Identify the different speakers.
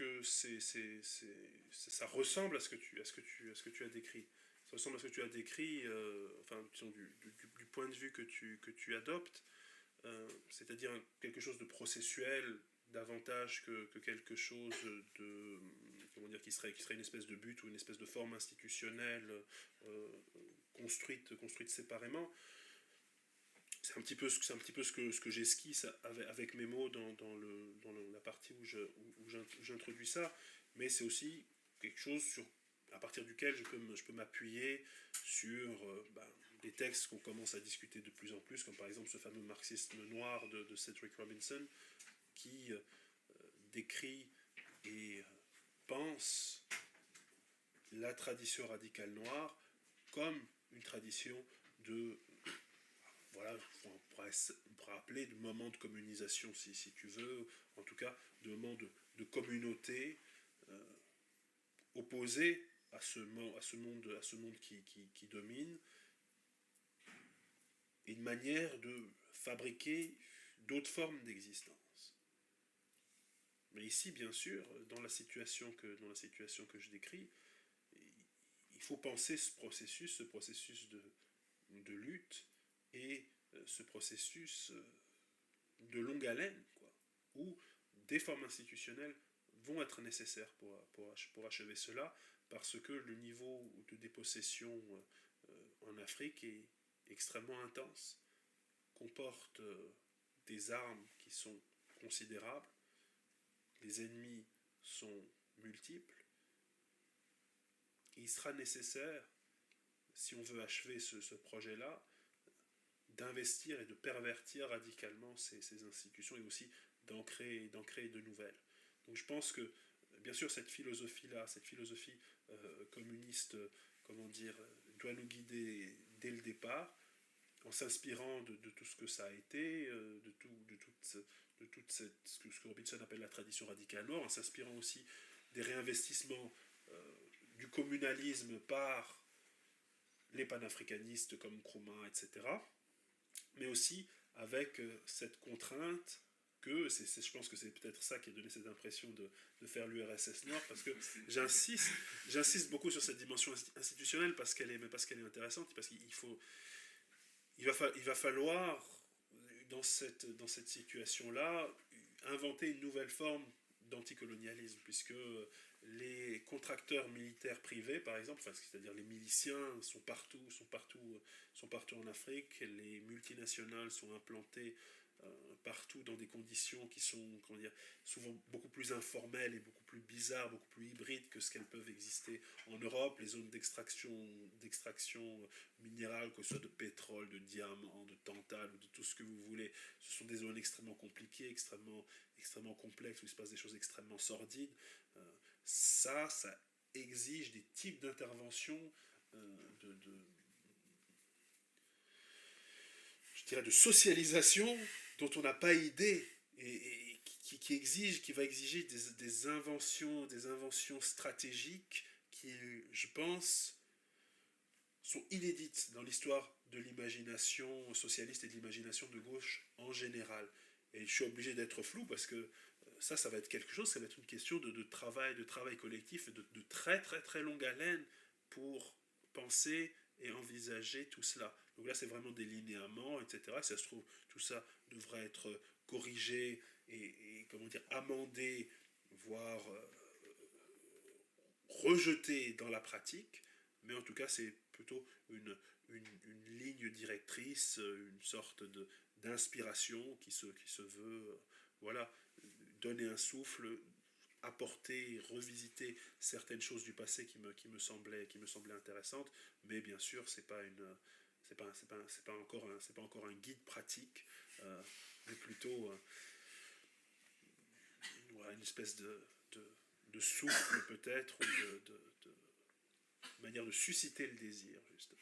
Speaker 1: que ça ressemble à ce que tu as décrit. Ça ressemble à ce que tu as décrit, enfin, disons, du point de vue que tu adoptes, c'est-à-dire quelque chose de processuel davantage que quelque chose de, comment dire, qui serait une espèce de but ou une espèce de forme institutionnelle euh, construite séparément. C'est un petit peu ce que j'esquisse avec mes mots dans la partie où j'introduis ça, mais c'est aussi quelque chose à partir duquel je peux m'appuyer sur des textes qu'on commence à discuter de plus en plus, comme par exemple ce fameux marxisme noir de Cedric Robinson, qui décrit et pense la tradition radicale noire comme une tradition de, voilà, on pourrait appeler de moment de communisation si tu veux, en tout cas de moment de communauté opposé à ce monde qui domine, et une manière de fabriquer d'autres formes d'existence. Mais ici, bien sûr, dans la situation que je décris, il faut penser ce processus de lutte et ce processus de longue haleine, quoi, où des formes institutionnelles vont être nécessaires pour achever cela, parce que le niveau de dépossession en Afrique est extrêmement intense, comporte des armes qui sont considérables, les ennemis sont multiples, et il sera nécessaire, si on veut achever ce projet-là, d'investir et de pervertir radicalement ces institutions et aussi d'en créer de nouvelles. Donc je pense que, bien sûr, cette philosophie-là, cette philosophie communiste, comment dire, doit nous guider dès le départ, en s'inspirant de tout ce que ça a été, de toute ce que Robinson appelle la tradition radicale noire, en s'inspirant aussi des réinvestissements du communalisme par les panafricanistes comme Nkrumah, etc., mais aussi avec cette contrainte que, je pense que c'est peut-être ça qui a donné cette impression de faire l'URSS Nord, parce que j'insiste beaucoup sur cette dimension institutionnelle parce qu'elle est intéressante, parce qu'il faut, il va falloir, dans cette situation-là, inventer une nouvelle forme d'anticolonialisme, puisque les contracteurs militaires privés, par exemple, enfin, c'est-à-dire les miliciens, sont partout en Afrique, les multinationales sont implantées partout dans des conditions qui sont, comment dire, souvent beaucoup plus informelles et beaucoup plus bizarres, beaucoup plus hybrides que ce qu'elles peuvent exister en Europe. Les zones d'extraction minérale, que ce soit de pétrole, de diamants, de tantal ou de tout ce que vous voulez, ce sont des zones extrêmement compliquées, extrêmement complexes, où il se passe des choses extrêmement sordides. Ça exige des types d'intervention je dirais, de socialisation dont on n'a pas idée et qui va exiger des inventions stratégiques qui, je pense, sont inédites dans l'histoire de l'imagination socialiste et de l'imagination de gauche en général. Et je suis obligé d'être flou parce que ça va être quelque chose, ça va être une question de travail collectif, de très très très longue haleine pour penser et envisager tout cela. Donc là, c'est vraiment des linéaments, etc. Si ça se trouve, tout ça devrait être corrigé et comment dire, amendé, voire rejeté dans la pratique. Mais en tout cas, c'est plutôt une ligne directrice, une sorte d'inspiration qui se veut, voilà, donner un souffle, apporter, revisiter certaines choses du passé qui me semblaient intéressantes, mais bien sûr, c'est pas encore un guide pratique, mais plutôt voilà, une espèce de souffle peut-être, ou de manière de susciter le désir, justement.